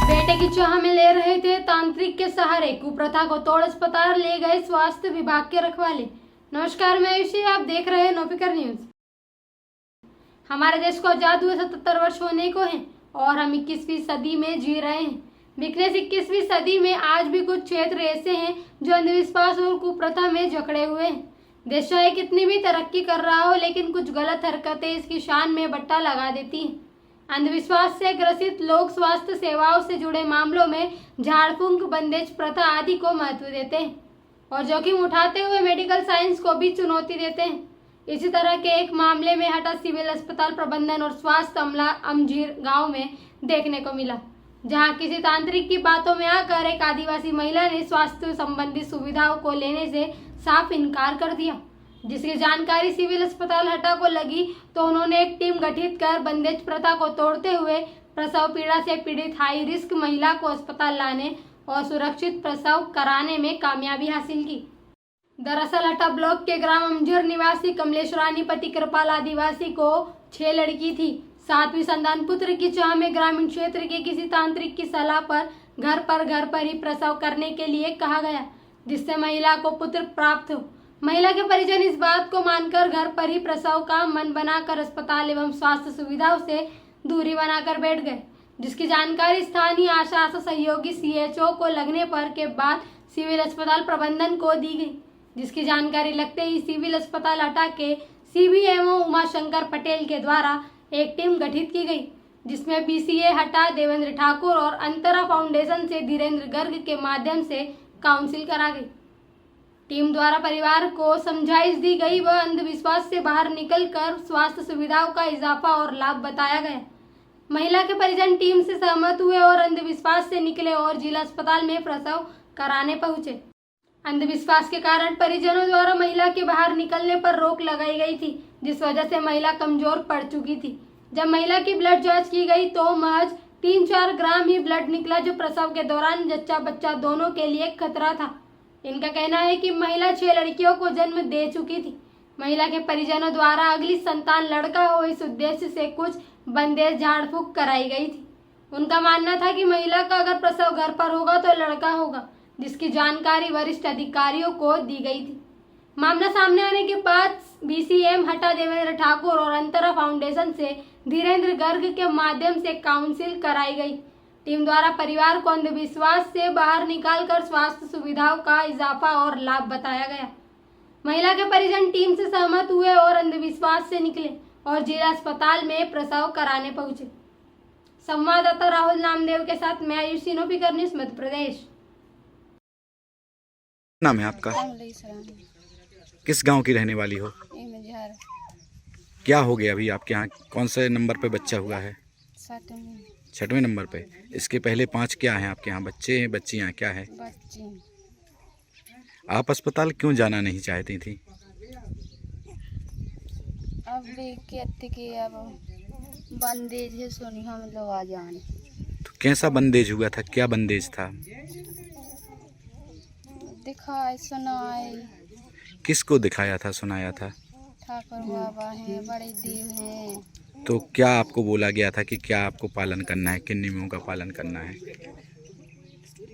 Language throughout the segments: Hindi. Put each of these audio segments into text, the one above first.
बेटे की चाह में ले रहे थे तांत्रिक के सहारे, कुप्रथा को तोड़ अस्पताल ले गए स्वास्थ्य विभाग के रखवाले। नमस्कार, मैं आयुषी, आप देख रहे हैं नौफिकर न्यूज। हमारे देश को आजाद हुए 77 वर्ष होने को हैं और हम 21वीं सदी में जी रहे हैं। बिकनेस 21वीं सदी में आज भी कुछ क्षेत्र ऐसे हैं जो अंधविश्वास और कुप्रथा में जकड़े हुए हैं। देश चाहे कितनी भी तरक्की कर रहा हो, लेकिन कुछ गलत हरकतें इसकी शान में बट्टा लगा देती हैं। अंधविश्वास से ग्रसित लोग स्वास्थ्य सेवाओं से जुड़े मामलों में झाड़ फूंक, बंदेज प्रथा आदि को महत्व देते हैं और जोखिम उठाते हुए मेडिकल साइंस को भी चुनौती देते हैं। इसी तरह के एक मामले में हटा सिविल अस्पताल प्रबंधन और स्वास्थ्य अमला अमझीर गांव में देखने को मिला, जहां किसी तांत्रिक की बातों में आकर एक आदिवासी महिला ने स्वास्थ्य संबंधी सुविधाओं को लेने से साफ इनकार कर दिया। जिसकी जानकारी सिविल अस्पताल हटा को लगी तो उन्होंने एक टीम गठित कर बंदेज प्रथा को तोड़ते हुए प्रसव पीड़ा से पीड़ित हाई रिस्क महिला को अस्पताल लाने और सुरक्षित प्रसव कराने में कामयाबी हासिल की। दरअसल हटा ब्लॉक के ग्राम अमझीर निवासी कमलेश रानी पति कृपाल आदिवासी को 6 लड़की थी। 7वीं संतान पुत्र की चाह में ग्रामीण क्षेत्र के किसी तांत्रिक की सलाह पर घर पर ही प्रसव करने के लिए कहा गया, जिससे महिला को पुत्र प्राप्त हो। महिला के परिजन इस बात को मानकर घर पर ही प्रसव का मन बनाकर अस्पताल एवं स्वास्थ्य सुविधाओं से दूरी बनाकर बैठ गए, जिसकी जानकारी स्थानीय आशा सहयोगी CHO को लगने पर के बाद सिविल अस्पताल प्रबंधन को दी गई। जिसकी जानकारी लगते ही सिविल अस्पताल हटा के CBMO उमाशंकर पटेल के द्वारा एक टीम गठित की गई, जिसमें BCA हटा देवेंद्र ठाकुर और अंतरा फाउंडेशन से धीरेन्द्र गर्ग के माध्यम से काउंसिल करा गई। टीम द्वारा परिवार को समझाइश दी गई व अंधविश्वास से बाहर निकलकर स्वास्थ्य सुविधाओं का इजाफा और लाभ बताया गया। महिला के परिजन टीम से सहमत हुए और अंधविश्वास से निकले और जिला अस्पताल में प्रसव कराने पहुंचे। अंधविश्वास के कारण परिजनों द्वारा महिला के बाहर निकलने पर रोक लगाई गई थी, जिस वजह से महिला कमजोर पड़ चुकी थी। जब महिला की ब्लड जांच की गई तो महज 3-4 ग्राम ही ब्लड निकला, जो प्रसव के दौरान जच्चा बच्चा दोनों के लिए खतरा था। इनका कहना है कि महिला 6 लड़कियों को जन्म दे चुकी थी। महिला के परिजनों द्वारा अगली संतान लड़का हो, इस उद्देश्य से कुछ बंदेज झाड़ फूंक कराई गई थी। उनका मानना था कि महिला का अगर प्रसव घर पर होगा तो लड़का होगा, जिसकी जानकारी वरिष्ठ अधिकारियों को दी गई थी। मामला सामने आने के बाद BCM हटा देवेंद्र ठाकुर और अंतरा फाउंडेशन से धीरेन्द्र गर्ग के माध्यम से काउंसिल कराई गई। टीम द्वारा परिवार को अंधविश्वास से बाहर निकालकर स्वास्थ्य सुविधाओं का इजाफा और लाभ बताया गया। महिला के परिजन टीम से सहमत हुए और अंधविश्वास से निकले और जिला अस्पताल में प्रसव कराने पहुंचे। संवाददाता राहुल नामदेव के साथ मैं आयुषी, नौफिकर न्यूज, मध्य प्रदेश। नाम है आपका? किस गांव की रहने वाली हो? क्या हो गया अभी आपके यहाँ? कौन से नंबर पे बच्चा हुआ है? 6वें नंबर पे। इसके पहले 5 क्या हैं आपके यहाँ? बच्चे हैं, बच्चियाँ, क्या है? आप अस्पताल क्यों जाना नहीं चाहती थी? अब कहते कि अब बंदेज है, सुनी हम लोग आ जाने। तो कैसा बंदेज हुआ था? क्या बंदेज था? दिखाए सुनाए। किसको दिखाया था, सुनाया था? ठाकुर बाबा हैं, बड़े देव हैं। तो क्या आपको बोला गया था कि क्या आपको पालन करना है, किन नियमों का पालन करना है?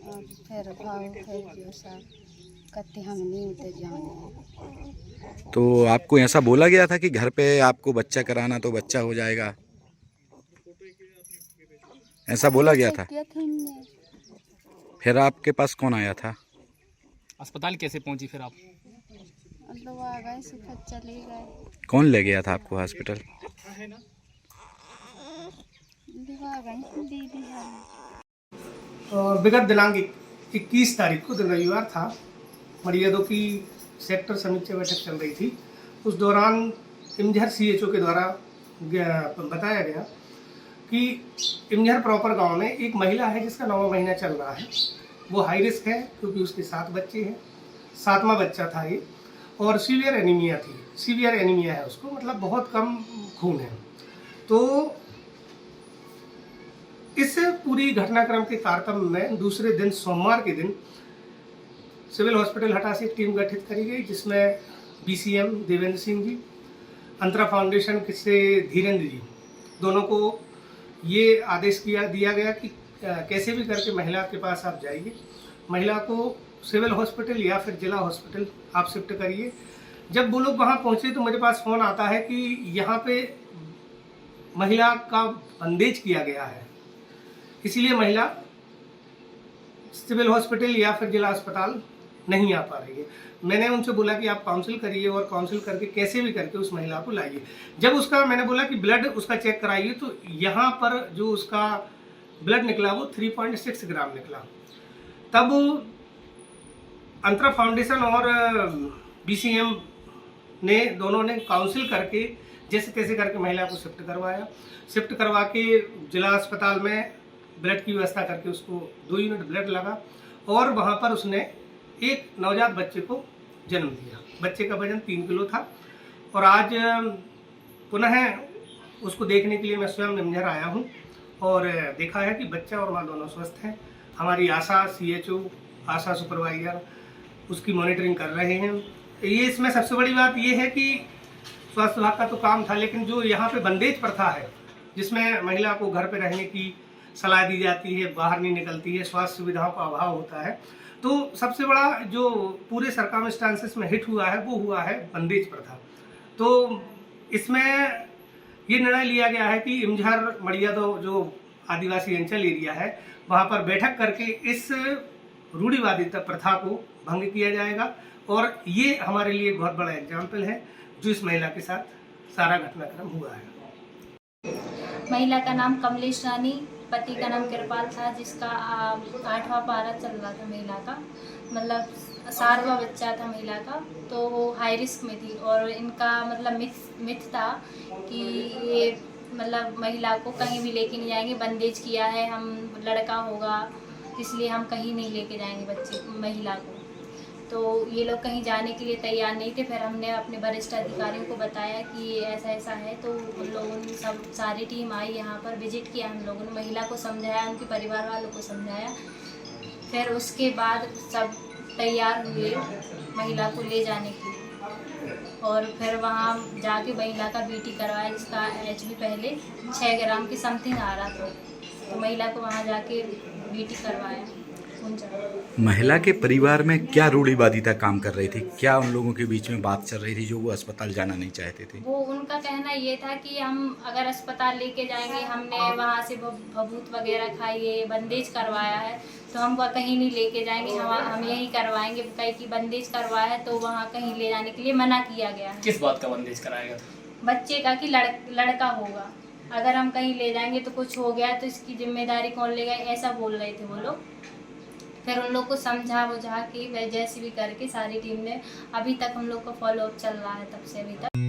और फिर भाव फिर जो सब कहते हम नहीं उतर जाने। तो आपको ऐसा बोला गया था कि घर पे आपको बच्चा कराना तो बच्चा हो जाएगा, ऐसा बोला गया था? फिर आपके पास कौन आया था? अस्पताल कैसे पहुंची फिर आप? लोग आ गए, फिर चले गए। कौन ले गया था आपको हॉस्पिटल? दीदी। विगत दिनांक 21 तारीख को दिन रविवार था। मरीजों की सेक्टर समीक्षा बैठक चल रही थी। उस दौरान इमझर CHO के द्वारा बताया गया कि इमझर प्रॉपर गांव में एक महिला है जिसका 9वां महीना चल रहा है। वो हाई रिस्क है क्योंकि उसके 7 बच्चे हैं, 7वां बच्चा था ये, और सीवियर एनीमिया थी। सीवियर एनीमिया है उसको, मतलब बहुत कम खून है। तो इस पूरी घटनाक्रम के तारतम्य में दूसरे दिन सोमवार के दिन सिविल हॉस्पिटल हटा से टीम गठित करी गई, जिसमें BCM देवेंद्र सिंह जी, अंतरा फाउंडेशन से धीरेन्द्र जी, दोनों को ये आदेश दिया गया कि कैसे भी करके महिला के पास आप जाइए, महिला को सिविल हॉस्पिटल या फिर जिला हॉस्पिटल आप शिफ्ट करिए। जब वो लोग वहाँ पहुँचे तो मेरे पास फ़ोन आता है कि यहाँ पे महिला का बंदेज किया गया है, इसीलिए महिला सिविल हॉस्पिटल या फिर जिला अस्पताल नहीं आ पा रही है। मैंने उनसे बोला कि आप काउंसिल करिए और काउंसिल करके कैसे भी करके उस महिला को लाइए। जब उसका मैंने बोला कि ब्लड उसका चेक कराइए, तो यहाँ पर जो उसका ब्लड निकला वो 3.6 ग्राम निकला। तब अंतरा फाउंडेशन और BCM ने दोनों ने काउंसिल करके जैसे तैसे करके महिला को शिफ्ट करवाया। शिफ्ट करवा के जिला अस्पताल में ब्लड की व्यवस्था करके उसको 2 यूनिट ब्लड लगा और वहाँ पर उसने एक नवजात बच्चे को जन्म दिया। बच्चे का वजन 3 किलो था और आज पुनः उसको देखने के लिए मैं स्वयं निमझर आया हूँ और देखा है कि बच्चा और माँ दोनों स्वस्थ हैं। हमारी आशा CHO, आशा सुपरवाइजर उसकी मॉनिटरिंग कर रहे हैं। ये इसमें सबसे बड़ी बात ये है कि स्वास्थ्य विभाग का तो काम था, लेकिन जो यहाँ पे बंदेज प्रथा है जिसमें महिला को घर पे रहने की सलाह दी जाती है, बाहर नहीं निकलती है, स्वास्थ्य सुविधाओं का अभाव होता है, तो सबसे बड़ा जो पूरे सर्कमस्टांसेस में हिट हुआ है वो हुआ है बंदेज प्रथा। तो इसमें ये निर्णय लिया गया है कि इमझर मड़ियादो जो आदिवासी अंचल एरिया है वहाँ पर बैठक करके इस रूढ़िवादी प्रथा को भंग किया जाएगा और ये हमारे लिए बहुत बड़ा एग्जाम्पल है जो इस महिला के साथ सारा घटनाक्रम हुआ है। महिला का नाम कमलेश रानी, पति का नाम कृपाल था, जिसका 8वां पारा चल रहा था महिला का, मतलब 7वां बच्चा था महिला का, तो वो हाई रिस्क में थी और इनका मतलब मिथ था कि ये मतलब महिला को कहीं भी लेके नहीं जाएंगे, बंदेज किया है, हम लड़का होगा इसलिए हम कहीं नहीं लेके जाएंगे महिला को। तो ये लोग कहीं जाने के लिए तैयार नहीं थे। फिर हमने अपने वरिष्ठ अधिकारियों को बताया कि ऐसा ऐसा है, तो उन लोगों ने सारी टीम आई यहाँ पर, विजिट किया, हम लोगों ने महिला को समझाया, उनके परिवार वालों को समझाया। फिर उसके बाद सब तैयार हुए महिला को ले जाने के लिए और फिर वहाँ जाके महिला का BT करवाया, जिसका HB पहले 6 ग्राम की समथिंग आ रहा था, तो महिला को वहाँ जाके BT करवाया। महिला के परिवार में क्या रूढ़िवादिता काम कर रही थी? क्या उन लोगों के बीच में बात चल रही थी जो वो अस्पताल जाना नहीं चाहते थे? वो उनका कहना ये था कि हम अगर अस्पताल लेके जाएंगे, हमने वहाँ से भभूत वगैरह खाई है, बंदेज करवाया है, तो हम कहीं नहीं लेके जाएंगे, हम यही करवाएंगे। कहीं की बंदेज करवाया है तो वहाँ कहीं ले जाने के लिए मना किया गया है। किस बात का बंदेज कराया गया? बच्चे का कि लड़का होगा, अगर हम कहीं ले जाएंगे तो कुछ हो गया तो इसकी जिम्मेदारी कौन लेगा, ऐसा बोल रहे थे वो लोग। फिर उन लोग को समझा बुझा के वह जैसे भी करके सारी टीम ने, अभी तक हम लोग का फॉलोअप चल रहा है तब से अभी तक।